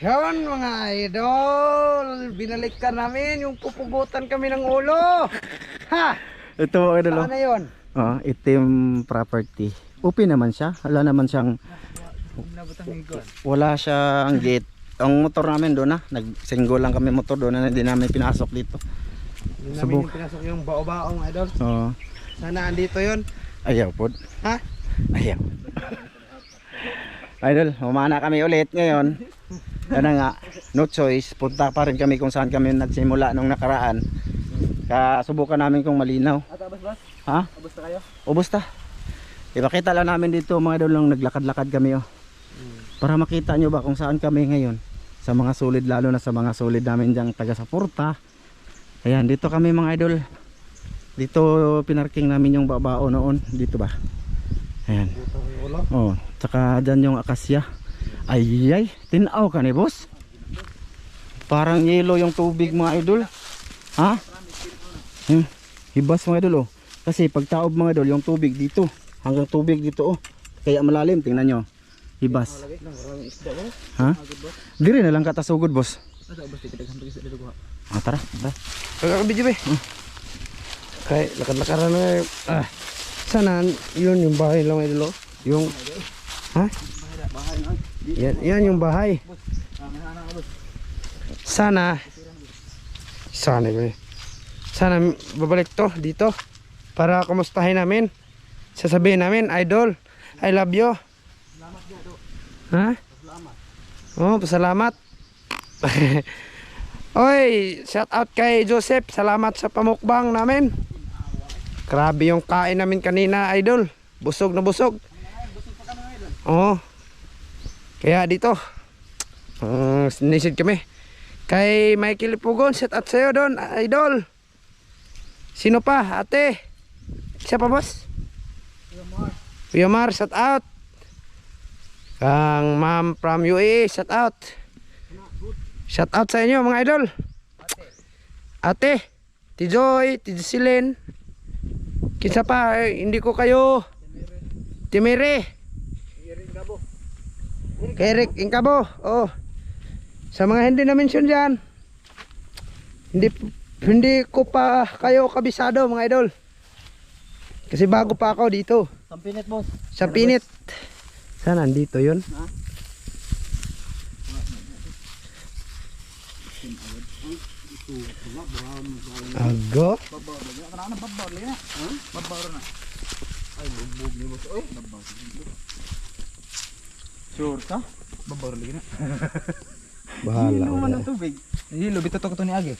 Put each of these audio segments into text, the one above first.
Yun mga idol, binalikan namin yung pupugutan kami ng ulo. Ha! Ito mga idol. Saan na yun? Itim property. Upi naman siya. Wala naman siyang wala siyang gate. Ang motor namin doon na. Nag-single lang kami motor doon na hindi namin pinasok dito. Hindi namin yung pinasok yung bao-bao mga idol. Oo. Sana andito yun. Ayaw po. Ha? Ayaw. Idol, humana kami ulit ngayon. Yan nga, no choice. Punta pa rin kami kung saan kami nagsimula nung nakaraan. Subukan namin kung malinaw. Ha? Ubus na kayo? Ubus ta. Ipakita lang namin dito mga idol nung naglakad-lakad kami para makita nyo ba kung saan kami ngayon. Sa mga sulid, lalo na sa mga sulid namin dyan taga Saporta. Ayan, dito kami mga idol. Dito pinarking namin yung babao noon. Dito ba? Ayan. Oh, tsaka dyan yung akasya. Ay, tinaw ka ni boss. Parang yelo yung tubig mga idol. Ha? Hibas mga idol oh. Kasi pag taob mga idol yung tubig dito. Hanggang tubig dito oh. Kaya malalim, tingnan nyo. Hibas. Ha? Diri na lang katasugod boss. Tara, tara. Pagkakabidyo be. Kaya lakad-lakaran na sana yun yung bahay lang mga idol. Yung ha? Yan yung bahay. Sana babalik to dito para kumustahin namin. Sasabihin namin, idol, I love you. Ha? Oh, pasalamat. Oy, shout out kay Joseph. Salamat sa pamukbang namin. Grabe yung kain namin kanina, idol. Busog na busog. Oh. Kaya dito sinisid kami kay Michael Pugon. Shout out sa'yo doon, idol. Sino pa? Ate? Siya pa boss? Kuya Mar, shout out. Kang ma'am from UAE, shout out. Shout out sa inyo mga idol. Ate, Tijoy, Tijisilin. Kinsa pa, hindi ko kayo Timere. Eric Ingkabo. Oh. Sa mga hindi na mention diyan. Hindi ko pa kayo kabisado mga idol. Kasi bago pa ako dito. Sampinit boss. Sampinit. Saan nandito 'yun? Ago. Sure ka? Babar lagi na. Bahala. Ano man ang tubig? Hindi, lubit to ni Age.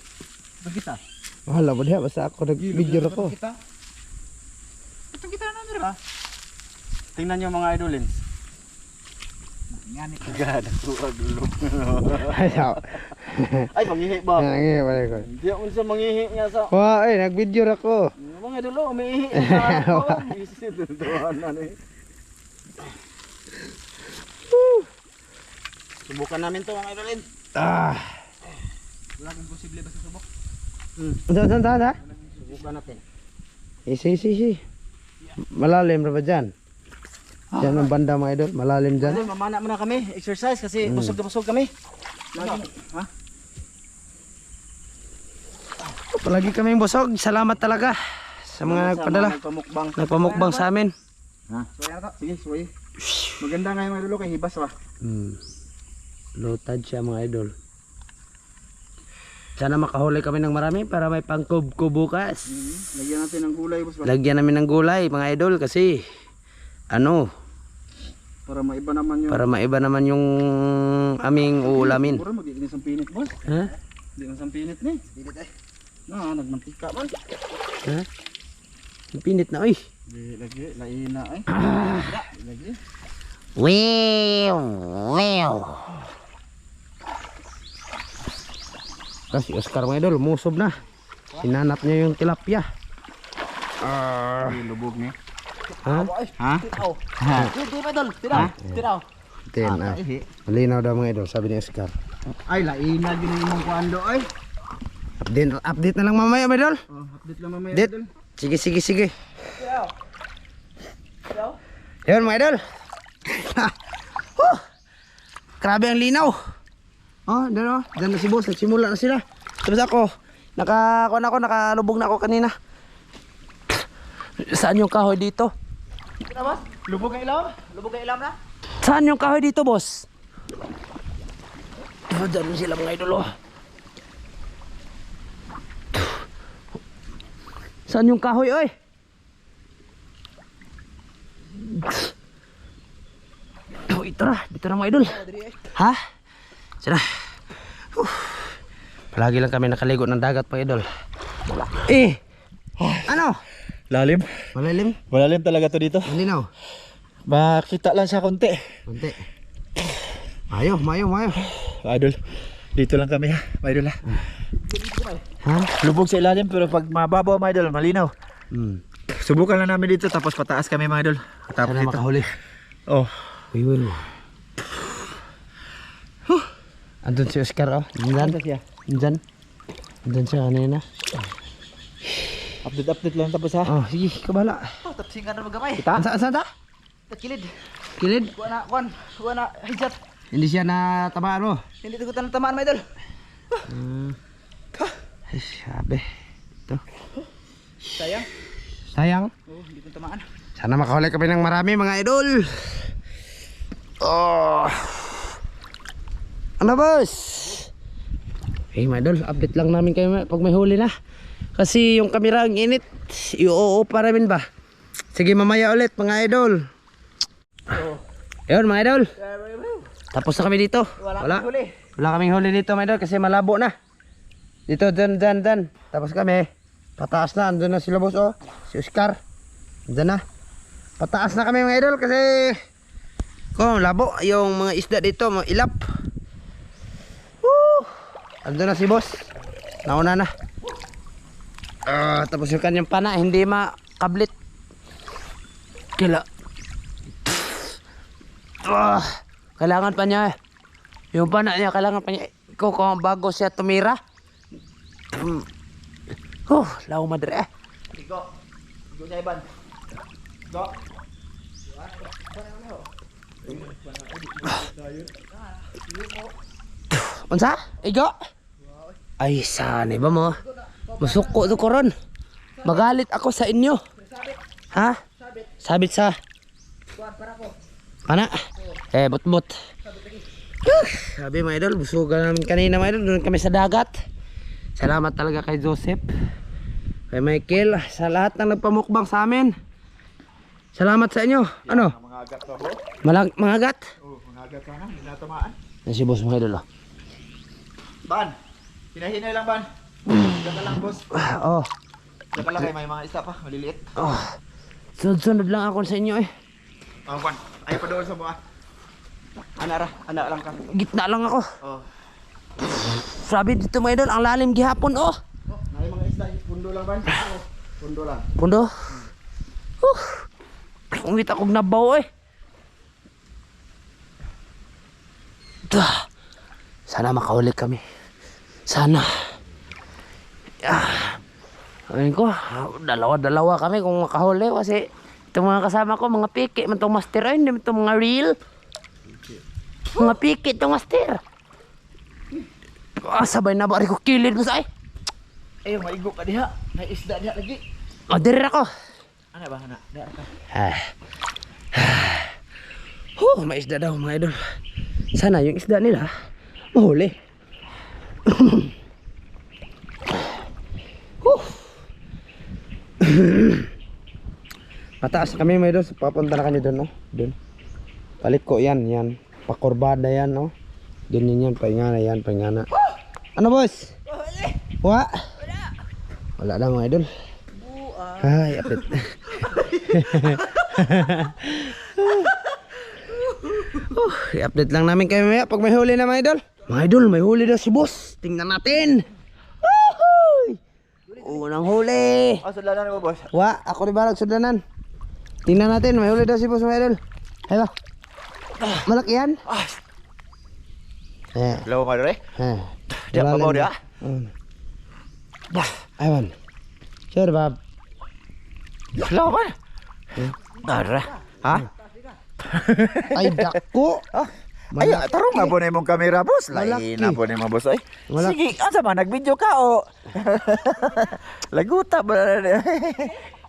Kita. Bahala ba diha basta ako nag-video ako. Ito kita na dira. Tingnan niyo mga idolins. Ngani ka. Gada ko agulog. Ay, mangihi ba? Nangihi ba ko? Hindi ako sa mangihi nga sa. Wa, nag-video ako. Mga idolo, umiihi ako. Isit doon na ni. Subukan namin to mga idolin. Wala kang posible ba sa subok? Saan? Subukan natin. Isi. Malalim na ba dyan? Dyan ang banda mga idol, malalim dyan. Idol, mamana muna kami, exercise kasi busog na busog kami. Ha? Palagi kaming busog, salamat talaga sa mga nagpadala. Nagpamukbang sa amin. Ha? Sige, suway. Maganda nga yung idolo kay hibas ba? Low tide siya mga idol. Sana makahuli kami ng marami para may pangkub-kub bukas. Lagyan natin ng gulay boss ba? Lagyan namin ng gulay mga idol kasi para maiba naman yung yung aming uulamin. Puro magiging sampinit boss. Ha? Hindi na sampinit ni. Pinit nagmantika man. Ha? Pinit na oy. Lagi, laina ay. Lagi. Wow. Kasi Oscar mga idol, umusob na. Hinanap niya yung tilapia. Lubog niya. Ha? Ha? Hindi pa idol, tiraw. Malinaw daw mga idol, sabi ni Oscar. Ay, laina din yung kuando ay. Update na lang mamaya mga idol. Update lang mamaya Update. idol. Sige. Yun mga idol. Grabe ang linaw. Oh, dyan oh. Dyan na si boss. Nagsimula na sila. Tapos ako, nakalubog na ako kanina. Saan yung kahoy dito? Kita boss? Lubog ang ilaw? Lubog ang ilaw na? Saan yung kahoy dito, boss? Oh, dyan sila mga idol oh. Saan yung kahoy, oy? Oh, ito na mga idol. Ha? Sira. Palagi lang kami nakaligo ng dagat mga idol. Ano? Lalim. Malalim? Malalim talaga to dito. Malinaw? Makita lang siya konti. Konti. Mayo. Idol, dito lang kami ha, mga idol ha. Ha? Lubog sa ilalim pero pag mababaw mga idol, malinaw. Subukan lang namin dito tapos pataas kami mga idol. Tapos Sana dito. makahuli. Oh. We will. Andun si Oscar oh. Nandyan siya kanina. Update lang tapos ha. Oh, sige, kabala. Oh, tapos nga na magamay. Kita? Saan ta? Kilid. Kilid? Kuha na hijat. Hindi siya na tamaan mo? Hindi tugutan ng tamaan mga idol. Ay, sabi. Ito. Sayang? Oh, hindi ko tamaan. Sana makahuli kami ng marami mga idol. Oh. Ano boss? Hey mga idol, update lang namin kayo pag may huli na. Kasi yung kamera ang init. I-oo pa namin ba? Sige mamaya ulit mga idol. Ayun mga idol. Tapos na kami dito. Wala kaming huli dito mga idol kasi malabo na. Dito dyan. Tapos kami pataas na, andun na sila boss oh. Si Oscar. Andun na. Pataas na kami mga idol kasi kung labo yung mga isda dito, mga ilap. Andun na si boss. Nauna na. Tapos yung kanyang pana hindi makablit. Kailangan pa niya yung pana niya, kailangan pa niya kung bago siya tumira. Law madre Go sa iban. Go. Unsa? Igo? Ay sani ba mo? Masuko to koron. Magalit ako sa inyo. Ha? Sabit sa pana? But. Sabi mga idol, busugan namin kanina mga idol. Doon kami sa dagat. Salamat talaga kay Joseph, kay Michael, sa lahat ng nagpamukbang sa amin. Salamat sa inyo. Ano? Mga agat pa bro. Mga agat? Oh, mga agat ka na, hindi na tamaan. Yan si boss mga idol. Ban. Hinahinay lang ban. Diyan ka lang boss. Oh. Diyan ka lang kay may mga isa pa, maliliit. Oh. Sunod lang ako sa inyo eh. Oh, ban. Ay pa doon sa mga. Ana lang ka. Gitna lang ako. Oh. Sabi dito mga idol, ang lalim gihapon oh. Oh, may mga isda, pundo lang ban. Oh, pundo lang. Pundo. Ungit akong nabaw eh. Sana makahuli kami. Sana. Ayun ko, dalawa kami kung makahuli kasi itong mga kasama ko, mga piki, itong master ay, hindi itong mga real. Mga piki itong master. Sabay na bari ko kilid mo sa ay. Eh, maigo ka diha. May isda diha lagi. Dir ako. Ano ba ana? Diha ka. May isda daw mga idol. Sana yung isda nila mahuli. Mataas kami mga idol. Papunta na kami doon no? Doon. Palit ko yan. Pakurbada yan no? Doon yan. Paingana. Ano boss? Wala. Wala na mga idol. Ay, update. I-update lang namin kayo maya pag may huli na mga idol. Mga idol, may huli na si boss. Tingnan natin. Unang huli. Sudlanan mo boss. Ako rin ba nagsudlanan? Tingnan natin, may huli daw si boss mga idol. Ayun. Malaki yan? Hello madre. Diyan pa mo diha? Ayun. Sure Bob. Hello man. Dara. Ha? Ay dako. Ay, tarong nga po na imong kamera, boss. Malaki. Lain na po na imong boss. Ay, Malaki. sige, asa man, nag-video ka, o. Laguta ba na?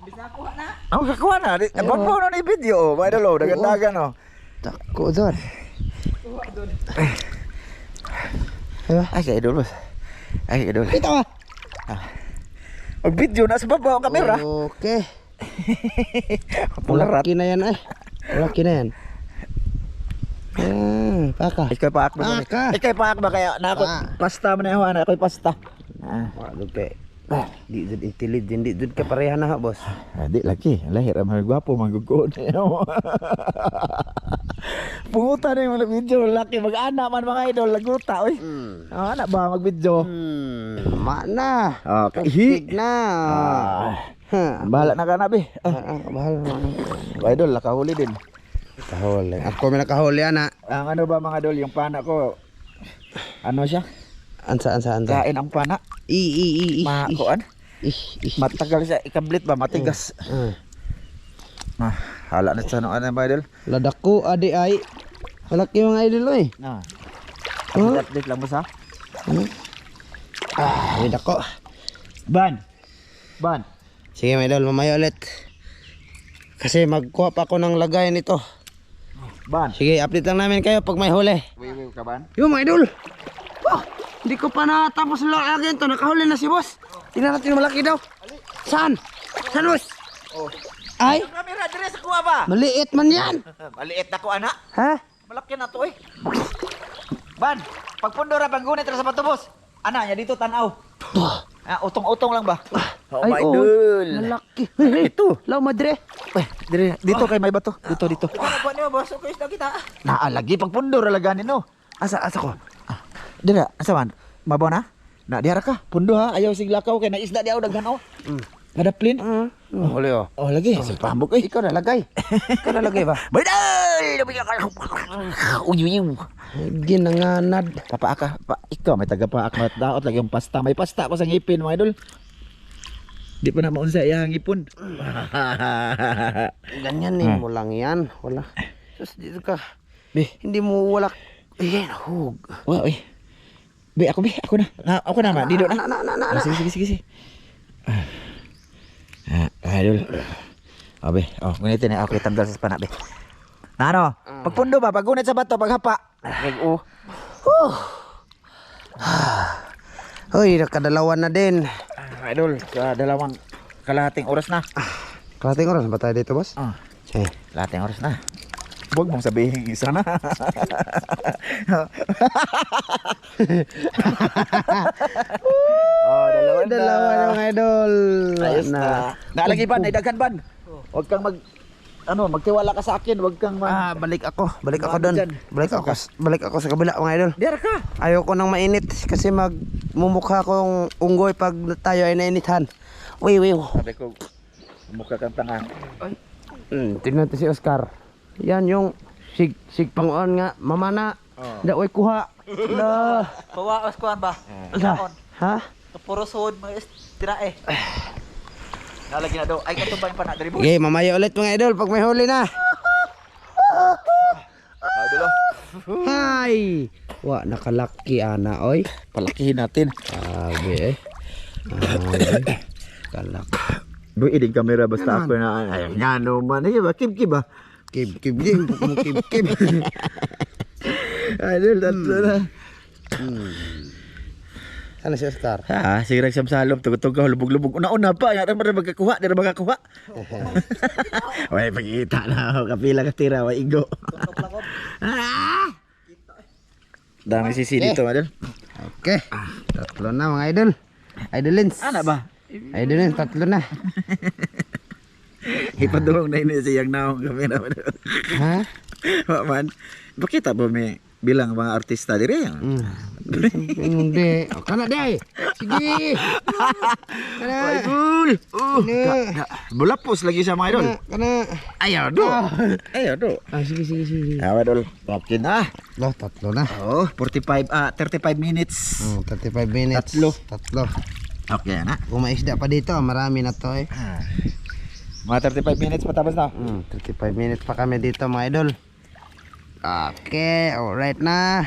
Bisa kuha na. Ang kakuha na. Ba't po na i-video, o? May dalo, dagan-dagan, o. Tako doon. Ay, kay idol, boss. Ay, idol. Ito ah. Mag-video na sa baba ang kamera. Okay. Pularat. Malaki na yan ay. Malaki na yan. Paka. Ikay paak ba? Paka. Ikay paak ba kaya na ako pasta man na yawan, ako'y pasta. Wala pe. Di jud intelligent, di jud ka pareha na ha, boss. Di lagi, lahir ang gwapo manggugod. Punguta na yung video, laki mag-ana man mga idol, laguta oy. Anak ba mag-video? Mana. Okay. Hig na. Bahala na ka na be. Bahala na. Idol, nakahuli din. Kahuli. Ako may nakahuli ana. Ang ano ba mga idol, yung pana ko, ano siya? Ansa. Kain ang pana. Makuan. Matagal siya, ikablit ba, matigas. Hala na sa ano ba idol? Ladak ko adi ay. Malaki mga idol eh. Update lang mo sa? Ladak ko. Ban. Sige mga idol, mamaya ulit. Kasi magkuha pa ako ng lagay nito. Ban. Sige, update lang namin kayo pag may huli. Wiwi ka ban? Yung mga idol. Hindi ko pa natapos lagyan to. Nakahuli na si boss. Tingnan natin yung malaki daw. Saan? Saan boss? Ay, Kamera dire sa kuha ba? maliit man yan. Maliit na ko ana. Ha? Malaki na to eh. Ban, pagpundo ra paggunit ra sa patubos. Ana nya dito tanaw. Utong-utong lang ba? Ay, malaki. Ito. Law madre. Dire dito kay may bato. Dito. Ano niyo boss? Okay, isda kita. Lagi pagpundo ra laganin no. Asa ko? Dire, asa man? Mabaw na? Na diara ka. Pundo ha, ayaw siglakaw kay naisda di aw daghan oh. Madaplin. Huli oh. Oh lagi, sa pambok eh. Ikaw na lagay. Ikaw na lagay ba? Bayday! Uy. Ginanganad. Papaaka, ikaw may taga-paak mataot lagi yung pasta. May pasta ko sa ngipin mga idol. Di pa na maunsa iyang ngipon. Ganyan eh, mo lang yan. Wala. Sus, dito ka. Be, Hindi mo walak. Ayan, hug. Uy. Be, ako na. Ako na man, dito na. Sige. Idol. Be, ngunit na ako itanggal sa pana, be. Ano? Pagpundo ba, pagunit sa bato, paghapa. Hoy, nakadalawan na din. Idol, sa dalawang kalahating oras na. Kalating oras ba tayo dito, boss? Sige. Kalahating oras na. Huwag mong sabihin isa na. Dalawa na mga idol. Ayos na. Naalagi ban, naidagan ban. Huwag kang magtiwala ka sa akin, huwag kang Balik ako doon. Dyan. Balik ako sa kabila mga idol. Diara ka. Ayoko nang mainit kasi magmumukha kong unggoy pag tayo ay nainitan. Wiw. Sabi ko, mukha kang tanga. Tingnan natin si Oscar. Yan yung sig pangon nga. Mamana. Daoy kuha. La. Pawaos kuan ba? La. Ha? Puro sud mga tira eh. Nalagi na daw. Ay, katumbay pa na. Dari mo. Okay, mamaya ulit mga idol pag may huli na. Idol. Hay. Wa nakalaki ana oy. Palakihin natin. Sabi eh. Kalak. Doy, idig kamera basta ako na. Ay, ngano man. Ay, ba? Kib ba? Kib. Kib. Idol, tatlo na. Sana si Oscar. Sirag siyam sa halom. Tugod-tugod, lubog-lubog. Una-una pa. Yan na magkakuha. Di na magkakuha. Uy, pagkita na. Kapila ka tira. Igo. Dami sisi dito, idol. Okay. Tatlo na mga idol. Idolins. Ana ba? Idolins, tatlo na. Ipadulong na ini siyang naong kamera. Ha? Man, bakit ba may bilang mga artista dire? Hindi. Kana day. Sige. Kana. Idol. Bulapos lagi sa mga idol. Kana. Ayaw do. Sige. Idol. Okay na. Tatlo na. 35 minutes. 35 minutes. Tatlo. Okay na. Kung may isda pa dito, marami na to eh. Mga 35 minutes patapos na. 35 minutes pa kami dito mga idol. Okay, alright na.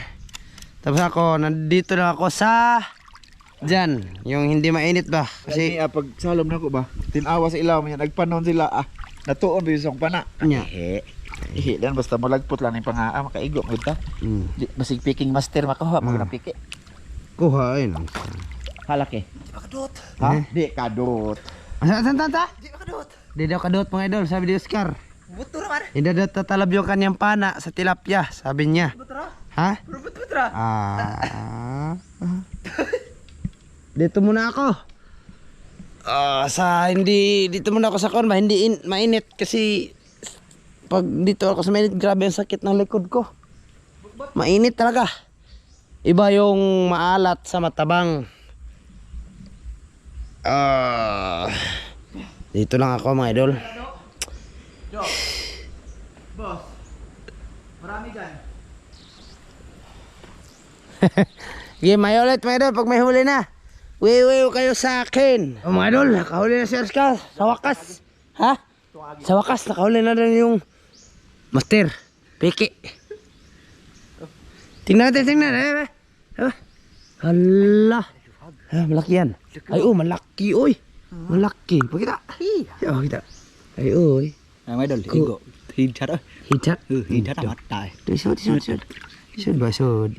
Tapos ako, nandito na ako sa dyan, yung hindi mainit ba? Kasi Kasi pag salom na ko ba, tinawa sa ilaw man yan, nagpanon sila natuon rin sa pana. Anya. Ihi lang basta malagpot lang yung pangaa, makaigo mo ito. Basig picking master makakuha mo ng piki. kuha ayun. Halaki. Makadot. Ha? Di kadot. Saan? Di makadot. Di daw kadot mga idol, sabi ni Oscar. Buto naman. Hindi daw tatalab yung kanyang pana sa tilapia, sabi niya. Buto ra. Ha? Buto ra. Dito muna ako. Dito muna ako sa kon ba, hindi mainit kasi pag dito ako sa mainit, grabe ang sakit ng likod ko. Mainit talaga. Iba yung maalat sa matabang. Dito lang ako mga idol. Boss. Marami dyan. Sige, may ulit mga idol pag may huli na. Wiwiw kayo sa akin. Mga idol, nakahuli na si Oscar. Sa wakas. Ha? Sa wakas, nakahuli na rin yung master. Piki. Tingnan natin. Hala. Malaki yan. Ay, malaki, oy. Malaki. Pakita. Oh, kita. Ay, oy. May idol, higo. Hidhat. Hitat. Hidhat na matay. Sud. Sud ba, sud?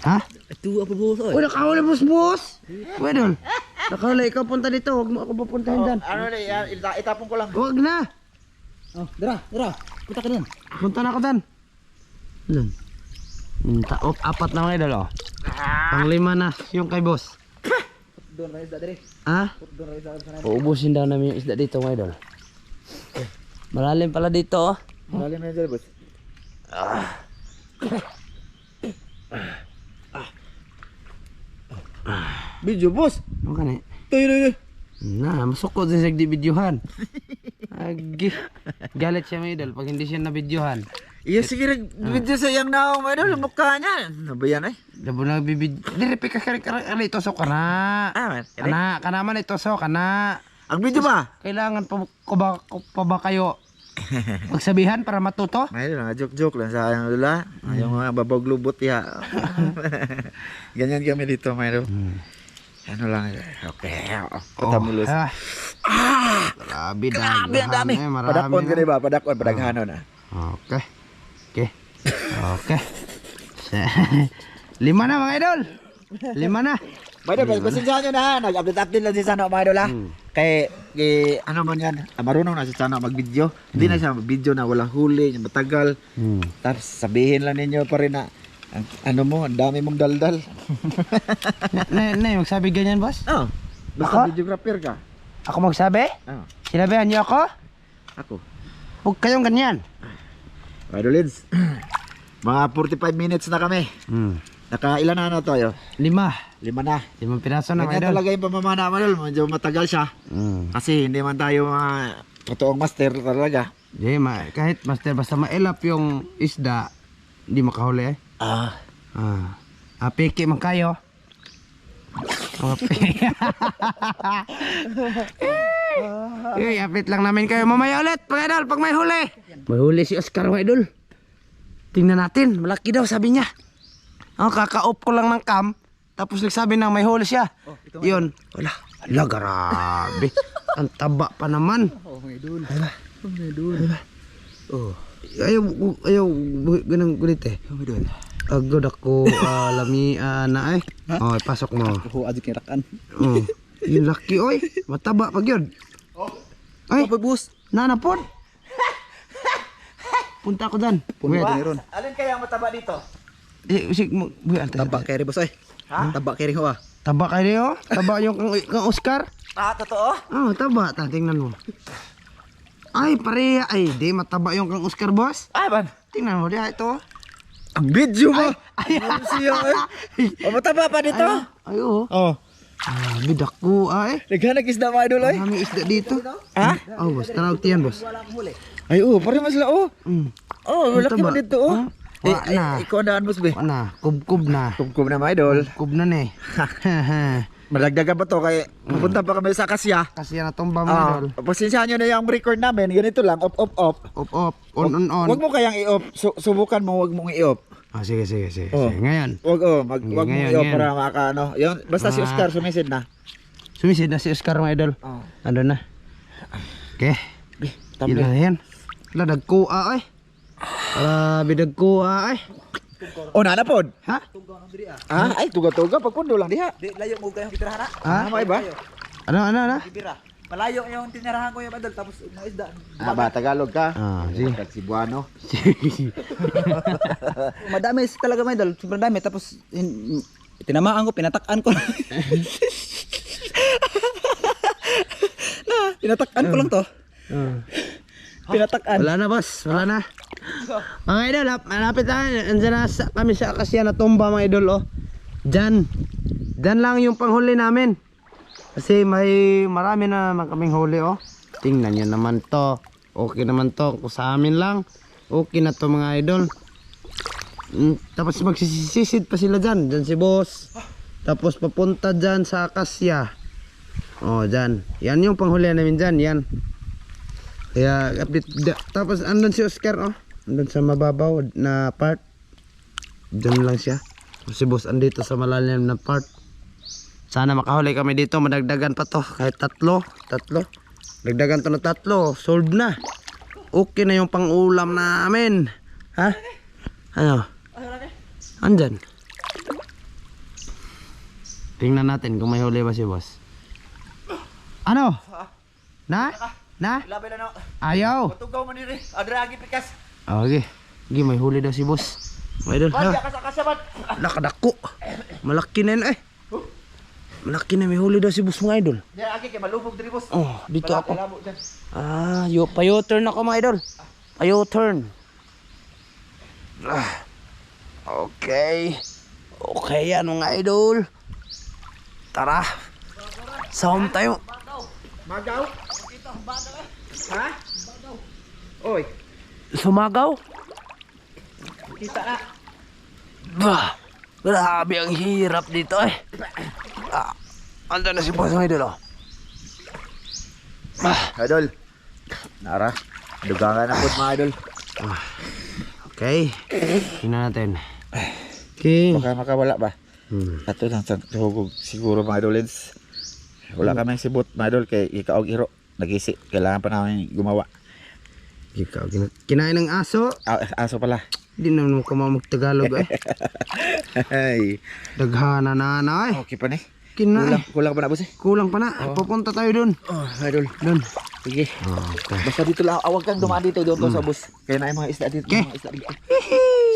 Ha? Ito apa boss oy? Uy, nakahuli, bus. Pwede. Nakahuli, ikaw punta dito. Huwag mo ako papuntahin dyan. Ano na yan, itapon ko lang. Huwag na. Oh, dara. Punta ka dun. Punta na ako dan. Doon. Apat na mga idol, oh. Pang-5 na yung kay boss. Doon ra isda dire. Ha? Doon ra isda sana. Uubusin daw namin yung isda dito mga idol. Malalim pala dito, oh. Malalim na dyan, boss. Video, boss. Ano ka na? Tayo. Na, masukot din sa videohan. Agi. Galit siya mga idol pag hindi siya na-videohan. Iya, sige, video sa iyang naong, mga idol, mukha niya. Ano ba yan, eh? Dabo na bibid. Dire pika itosok ka na. Man. Kana man itosok ka na. Ang video ba? Kailangan pa ba kayo magsabihan para matuto? May idol, joke lang sa ayang lula. Yung mga babag lubot, ya. Ganyan kami dito, mga idol. Ano lang, okay. Patamulos. Grabe ang dami. Padakon ka ba? Padaghanon na. Okay. 5 na mga idol. 5 na. Mga idol, pasensyahan nyo na. Nag-update lang si Sano, mga idol, ha. Kay, ano man yan, marunong na si Sano mag-video. Hindi na siya mag-video na walang huli, yung matagal. Tapos sabihin lang ninyo pa rin na, ano mo, ang dami mong daldal. Magsabi ganyan, boss? Oh, basta Ako? videographer ka. Ako magsabi? Oh, Sinabihan niyo ako? ako. Huwag kayong ganyan. Mga idolids, mga 45 minutes na kami. Nakailan na ano tayo? 5. 5 na. 5 piraso na mga Ganyan idol. talaga yung pamamana mo, idol. Medyo matagal siya. Kasi hindi man tayo mga totoong master talaga. Di, kahit master basta mailap yung isda, hindi makahuli eh. Piki man kayo. Apit lang namin kayo. Mamaya ulit, mga idol, pag may huli. May huli si Oscar, mga idol. Tingnan natin, malaki daw, sabi niya. Kaka-off ko lang ng cam, tapos nagsabi na may huli siya. Yun, wala. Ala, grabe. Ang taba pa naman. Ayaw, ganang gulit eh. Agad ako, lami na eh. Pasok mo. Ho adik kirakan. Yung laki, oy. Mataba pag yun. Ay, boss. nanapon. Punta ako dan. Meron. Alin kaya ang mataba dito? Taba kay boss oy. Ha? Taba kay ho ah. Taba kayo. Taba yung kang Oscar. Totoo? Taba. Tingnan mo. Ay, pareha. Ay, di mataba yung kang Oscar, boss. Ay, ban. Tingnan mo, diya ito. Ang video mo! Ay, Mataba pa dito? ay, oo. Oh. Bidak ko, ay. Naghanag isda, mga idol, ay. Maraming isda dito. Ha? Boss, tanaw tiyan, boss. Ay, pare mas la, Mm. Oh, malaki Taba. mo dito, Ah, Wala na. Ikaw andaan boss be. Wala na. Kub-kub na. Kumkum na mga idol. Kub na na eh. Malagdagan pa to kay pupunta pa kami sa Akasya. Kasi natumba mga idol. Pasensyahan nyo na yung record namin. Ganito lang, off. Off. On. Huwag mo kayang i-off. Subukan mo, huwag mong i-off. Ah, sige. Oh. Ngayon. Huwag huwag mong i-off Ngayon. para makaano. Yun, basta si Oscar sumisid na. Sumisid na si Oscar mga idol. Oh. Ando na. Okay. Tabi. Yan. Wala, dagkua ay. Bidagkua ay. O na pod. Ha? Ay tuga-tuga pagpundo lang diha. Di layo mo kayong kitirahan na. Ha? May ba? Ano? Bibira. Malayo yung tinirahan ko yung idol tapos mga isda. Ba Tagalog ka? Sige. Cebuano. Madami talaga mga idol, sobrang dami tapos tinamaan ko, pinatakan ko. Pinatakan ko lang to. Pinatakan. Wala na boss, wala na. Mga idol, malapit na. Andiyan na kami sa Akasya na tumba mga idol oh. Diyan lang yung panghuli namin. Kasi marami na naman kaming huli oh. Tingnan nyo naman to. Okay naman to. Kung sa amin lang, okay na to mga idol. Tapos magsisisid pa sila dyan. Dyan si boss. Tapos papunta dyan sa Akasya. Oh, dyan. Yan yung panghuli namin dyan. Yan. Kaya, tapos andun si Oscar oh. Andun sa mababaw na part. Dyan lang siya. Si boss andito sa malalim na part. Sana makahuli kami dito. Madagdagan pa to. Kahit tatlo. Dagdagan to na tatlo. Sold na. Okay na yung pang-ulam namin. Ha? Ano? Andyan. Tingnan natin kung may huli ba si boss. Ano? Na? Labi na no. Ayaw. Tugaw man ni Adragi pikas. Okay. Sige, may huli daw si boss. May idol. Bali ka sa kasabat. Nakadako. Malaki na yun eh. Malaki na may huli daw si boss mga idol. Diyan agi kay malubog diri boss. Oh, dito ako. Labo dyan. Pa-U-turn ako mga idol. Pa-U-turn. Okay. Okay yan mga idol. Tara. Sound tayo. Magaw. Ha? Oy, Sumagaw. kita na. Bah. Grabe ang hirap dito eh. Andun na si boss mga idol oh. Idol. Nara. Dugangan na po mga idol. Okay. Tingnan natin. Okay. Baka makawala ba? Ato lang sa hugog siguro mga idolins. Wala kami sibot mga idol kay ikaog iro. Nagisi. Kailangan pa namin gumawa. Ikaw, kinain ng aso. Aso pala. Hindi naman ko mag-Tagalog eh. Ay. Daghana na eh. Okay pa ni. Kinain. Kulang pa na boss eh. Kulang pa na. Pupunta tayo dun. Idol. Dun. Sige. Okay. Basta dito lang. Awag kang dumaan dito doon sa bus. Kaya na yung mga isda dito. Okay. Mga isda dito.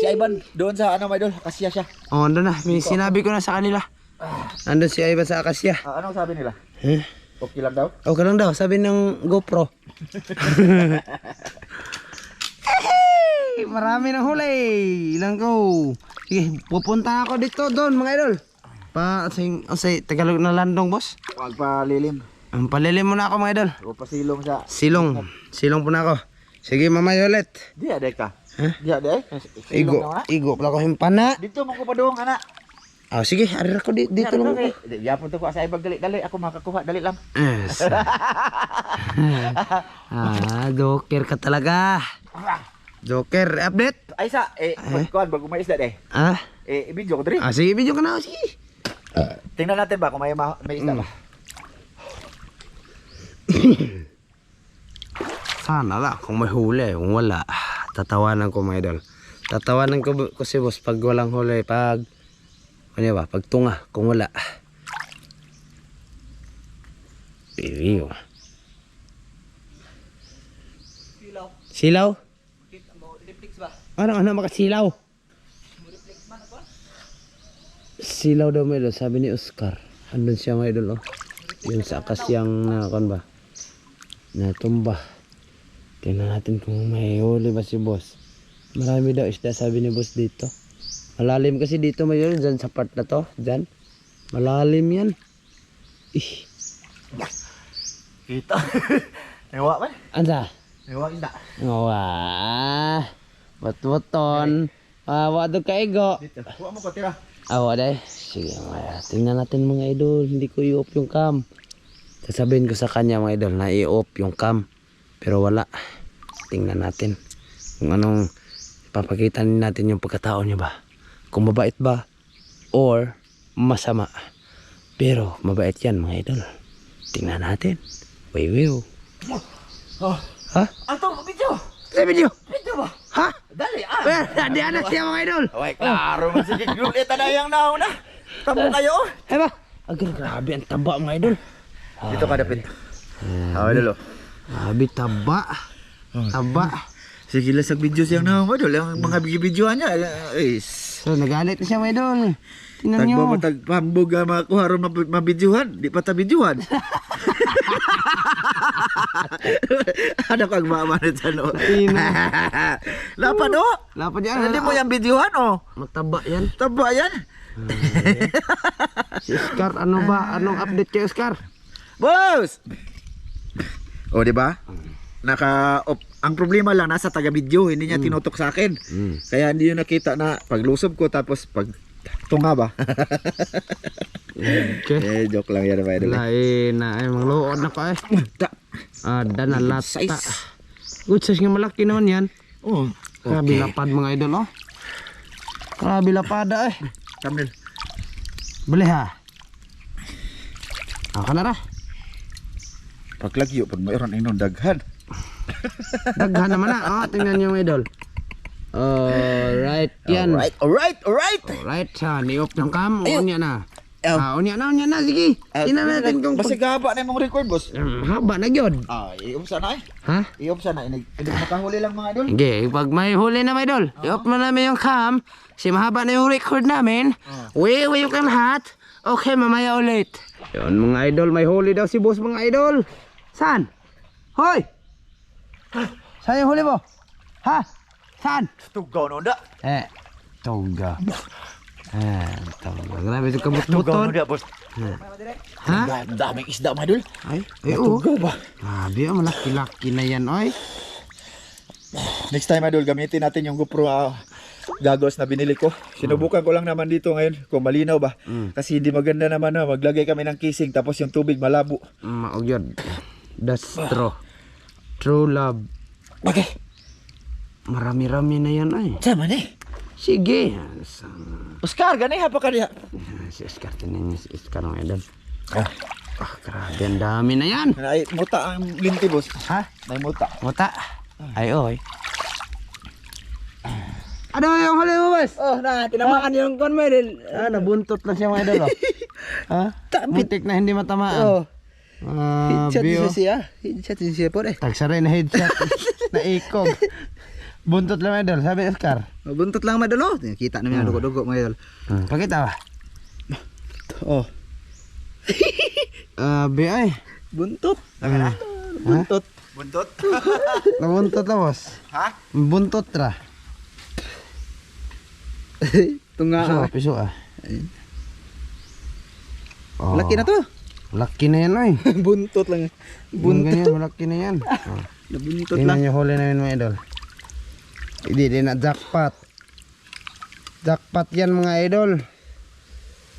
Si Ivan doon sa ano mga idol. Akasya siya. Oh, andun na. May sinabi ko na sa kanila. Andun si Ivan sa Akasya. Anong sabi nila? Eh? Okay lang daw? Okay lang daw. Sabi ng GoPro. Marami ng huli. Ilang ko. Sige, pupunta ako dito doon mga idol. Say Tagalog na landong boss. Huwag pa lilim. Ang palilim mo na ako mga idol. Huwag pa silong sa... Silong po na ako. Sige mamaya ulit. Di ada ka? Huh? Di ada Igo pala ko yung pana. Dito mo ko pa doon anak. Oh, sige, ari ako dito lang ako. Yapon to ko sa ibag dali. Ako makakuha dali lang. Yes. Joker ka talaga. Joker, update. Ay sa kuan bago may isda eh. Video ko diri. Sige, video ka na. Sige. Tingnan natin ba kung may isda ba. Sana lang kung may huli. Kung wala, tatawanan ko mga idol. Tatawanan ko si boss pag walang huli. Pag tunga. Kung wala. Piyo. Silaw? Ano makasilaw? Silaw daw mga idol. Sabi ni Oscar. Andun siya mga idol oh. Yun sa Akasyang ba? Natumba. Tingnan natin kung may huli ba si boss. Marami daw isda sabi ni boss dito. Malalim kasi dito mayon dyan sa part na to. Dyan. Malalim yan. Kita. Ewa ba? Anda? Ewa isda. Wah. Bat-baton. Awa do kaigo. Dito. Kuha mo ko tira. Awa day. Sige mga. Tingnan natin mga idol. Hindi ko i-off yung cam. Sasabihin ko sa kanya mga idol na i-off yung cam. Pero wala. Tingnan natin. Kung anong papakita natin yung pagkatao niya ba. Kung mabait ba. Or masama. Pero mabait yan mga idol. Tingnan natin. Wiwiw. Oh. Ha? Ato, video. Sa video. Video ba? Ha? Dali Di anak siya mga idol. Ay, klaro man sige. Gulita na yung nauna. Tamo kayo. Ay ba? Agad grabe ang taba mga idol. Dito ka dapit. Idol. Grabe taba. Taba. Sige lang sa video siyang nauna. Idol, ang mga videoan niya. So nagalit na siya mga idol. Tingnan nyo. Tagba matagpambog ang mga kuharon mabidyohan. Di pa ta bidyohan. Ano kang mamanit sa no? Lapad o. Lapad yan. Hindi mo yung bidyohan o. Mataba yan. Taba yan. Si Oscar, ano ba? Anong update kay Oscar? Boss! O, di ba? Ang problema lang nasa taga-video, hindi niya tinutok sa akin. Kaya hindi yun nakita na paglusob ko tapos pag tunga ba? Okay. Joke lang yan ba? Lain na ay mangluod na ko eh. Ada na lata. Good size nga malaki naman yan. Oh, Grabe lapad mga idol oh. Grabe lapada eh. Thumbnail. Beli ha. Ako na ra. Paglagyo, pag mayroon inon daghan. Daghan naman na. Oh, tingnan niyo mga idol. Alright yan. Alright. Alright ha. Ni-off ng cam. Unya na. Unya na. Sige. Tingnan natin kung Basta gaba na yung record, boss. haba na yun. I-off sana eh. Ha? I-off sana. Hindi makahuli lang mga idol. Sige, pag may huli na mga idol, i-off mo namin yung cam. Kasi mahaba na yung record namin. Wiwi yung lahat. Okay, mamaya ulit. Yun mga idol, may huli daw si boss mga idol. Saan? Hoy! Saan yung huli mo? Ha? Saan? Tugaw no da. Toga. Toga. Grabe ito Tugaw kabut-buton. no da, boss. Ha? Daming isda mga idol. Ay, oo. Tugaw ba? Grabe, malaki-laki na yan, oy. Next time idol, gamitin natin yung GoPro goggles na binili ko. Sinubukan ko lang naman dito ngayon kung malinaw ba. Kasi hindi maganda naman na maglagay kami ng casing tapos yung tubig malabo. Maog yun. That's true. True love. Okay. Marami-rami na yan ay. Sama ni. Sige. Oscar, ganay ha pa ka diha. Si Oscar, tinan niya si Oscar ng idol. Grabe, ang dami na yan. Ay, muta ang linti, boss. Ha? May muta. Muta. Ay, oy. Ano yung huli mo, boss? Oh, tinamaan yung kon mo din. Nabuntot lang siya mga idol. Ha? Muntik na hindi matamaan. Oh. Headshot Headshot siya. Headshot siya po eh. Tagsaray na headshot. Naikog. Buntot lang mga idol, sabi ni Oscar. Buntot lang mga idol oh. Kita namin ang dugo-dugo mga idol. Pakita ba? Oh. Ay. Buntot. Buntot. Buntot? Nabuntot na, boss. Ha? Buntot ra. Tunga. Piso ah. Oh. Laki na to. Laki na yan, oy. Buntot lang. Buntot. Ganyan, malaki na yan. Nabuntot Tingnan lang. nyo huli namin mga idol. Hindi din na jackpot. Jackpot yan mga idol.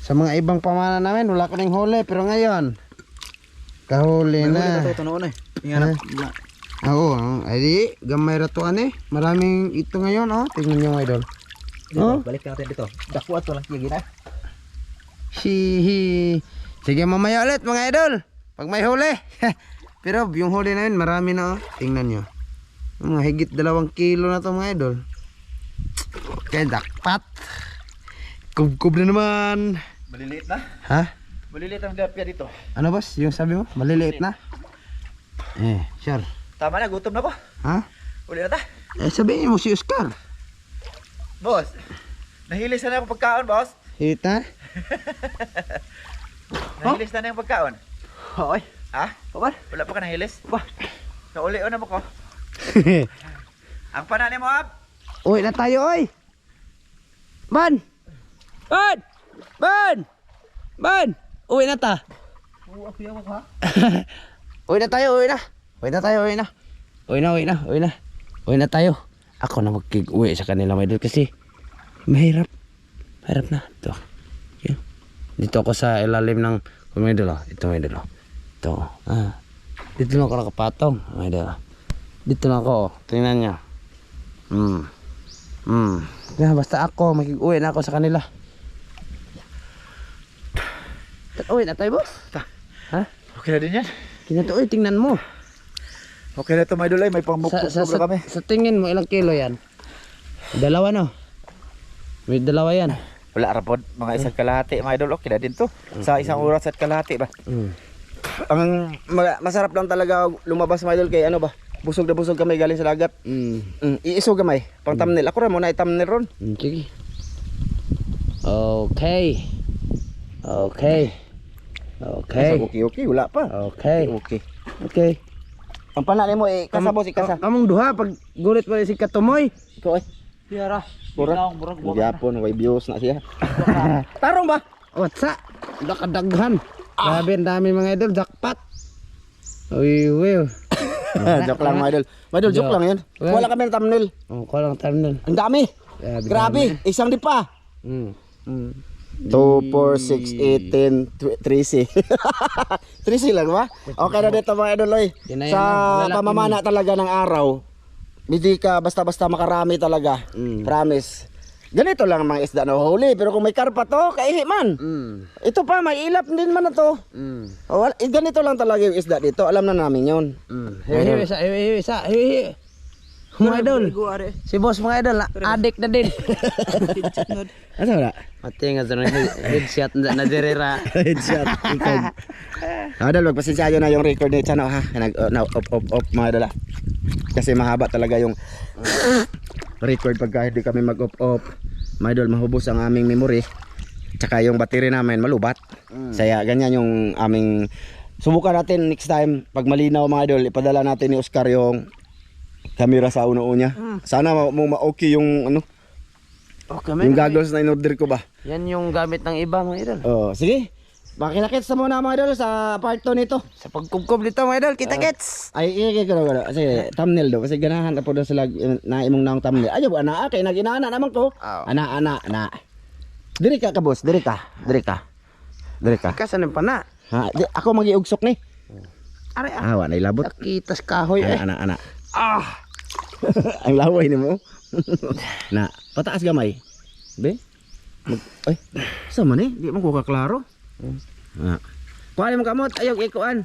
Sa mga ibang pamana namin, wala kaming huli. Pero ngayon, kahuli na. Ito noon eh. Ingat. Oo, ay di, gamay ratuan eh. Maraming ito ngayon, oh. Tingnan nyo mga idol. Oh? Balik natin dito. Dakuat to lang kaya na. Hihi. Sige mamaya ulit mga idol. Pag may huli. Pero yung huli namin marami na, oh. Tingnan nyo. Mga higit 2 kilo na to mga idol. Okay, jackpot. Kub-kub na naman. Maliliit na? Ha? Maliliit ang gapya dito. Ano boss? Yung sabi mo? Maliliit na? Sure. Tama na, gutom na ko. Ha? Uli na ta. Sabihin mo si Oscar. Boss, nahilis na ako pagkaon, boss. Hita? Nahilis na yung pagkaon. Hoy. Ha? Kapan? Wala pa ka nahilis? Ba? Nauli na mo ko. Ang panani mo, Ab. Uy na tayo, oy. Ban! Ban! Ban! Ban! Uwi na ta. Uwi na tayo, uwi na. Uwi na tayo, uwi na. Uwi na tayo. Ako na mag-uwi sa kanila mga idol kasi Mahirap. Mahirap na. Ito. Yan. Dito ako sa ilalim ng mga idol. Ito mga idol. Ito. Dito na ako nakapatong. Mga idol. Dito na ako. Tingnan nyo. Basta ako. Makik-uwi na ako sa kanila. Uwi na tayo, boss. Ha? Okay na din yan. Kinatuoy, tingnan mo. Okay na ito mga idol ay may pangmukpok na kami. Sa tingin mo, ilang kilo yan? Dalawa, no? May dalawa yan. Wala rapod, mga isang kalahati mga idol, okay na din to. Sa isang oras at kalahati ba? Ang masarap lang talaga lumabas mga idol kay ano ba? Busog na busog kami galing sa dagat. Iiso gamay, pang thumbnail. Ako ra mo na i-thumbnail ron. Sige. Okay. Okay. Okay. Okay, wala pa. Okay. Okay. Okay. Ang panali mo ikasa boss, ikasa. Kamong duha, pag gulit mo si Katumoy. Ikaw ay. Piyara. Pura. Magyapon, way views na siya. Tarong ba? What's up? Nakadaghan. Grabe, ang dami mga idol, jackpot. Uy, uy. Joke lang mga idol. Mga idol, joke lang yan. Wala kami ng thumbnail. Oh, kulang terminal. Ang dami. Grabe, isang di pa. 2, 4, 6, 8, 10, 13. 13 lang ba? Okay na dito mga idol oy. Sa pamamana talaga ng araw, hindi ka basta-basta makarami talaga. Promise. Ganito lang ang mga isda na huli, pero kung may karpa to, kaihi man. Ito pa, may ilap din man na to. Ganito lang talaga yung isda dito, alam na namin yun. Hiwi sa. Mga idol. Si boss mga idol, adik na din. Ano wala? Mati nga sa headshot na dirira. Headshot. Idol, magpasensya na yung record ni Chano ha. Off mga idol ha. Kasi mahaba talaga yung record pagka hindi kami mag-off. Mga idol, mahubos ang aming memory. Tsaka yung battery namin malubat. Kaya ganyan yung aming subukan natin next time. Pag malinaw mga idol, ipadala natin ni Oscar yung camera sa uno niya. Sana ma-okay yung ano. Okay, Yung goggles na in-order ko ba? Yan yung gamit ng iba mga idol. Oh, sige. Makinakits na muna mga idol sa part 2 nito. Sa pagkubkob dito mga idol, kita gets. Ay, gano'n. Sige, thumbnail do. Kasi ganahan na po doon sila na imong naong thumbnail. Ayaw, ana, kay nag-inaana naman ko. Ana. Diri ka boss, diri ka. Kasan yung pana? Ha, ako mag-iugsok ni. Are Wa na ilabot. Nakitas kahoy eh. Ana. Ang laway ni mo. Na, pataas gamay. Be? Ay, sama ni? Di mo ko kaklaro. Kuha mo kamot, ayaw ikuan.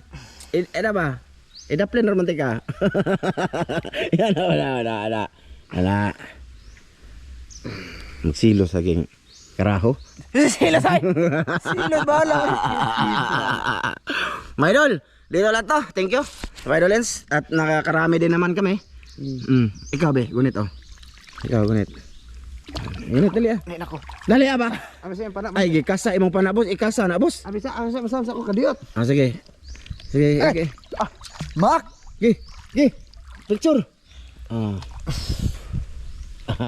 Eda ba? Eda plain romantika. Yan, wala. Magsilos saging karaho. Sila say. Sila bala. My idol, dito lang to. Thank you. My idol Lens. At nakakarami din naman kami. Ikaw be, gunit oh. Ikaw gunit. Gunit dali ah. Dali ah ba? Abi sa pana. Ay, gikasa imong panabos, ikasa na boss. Abi sa ko kadiot. Sige. Sige, okay. Mak! Gi. Picture.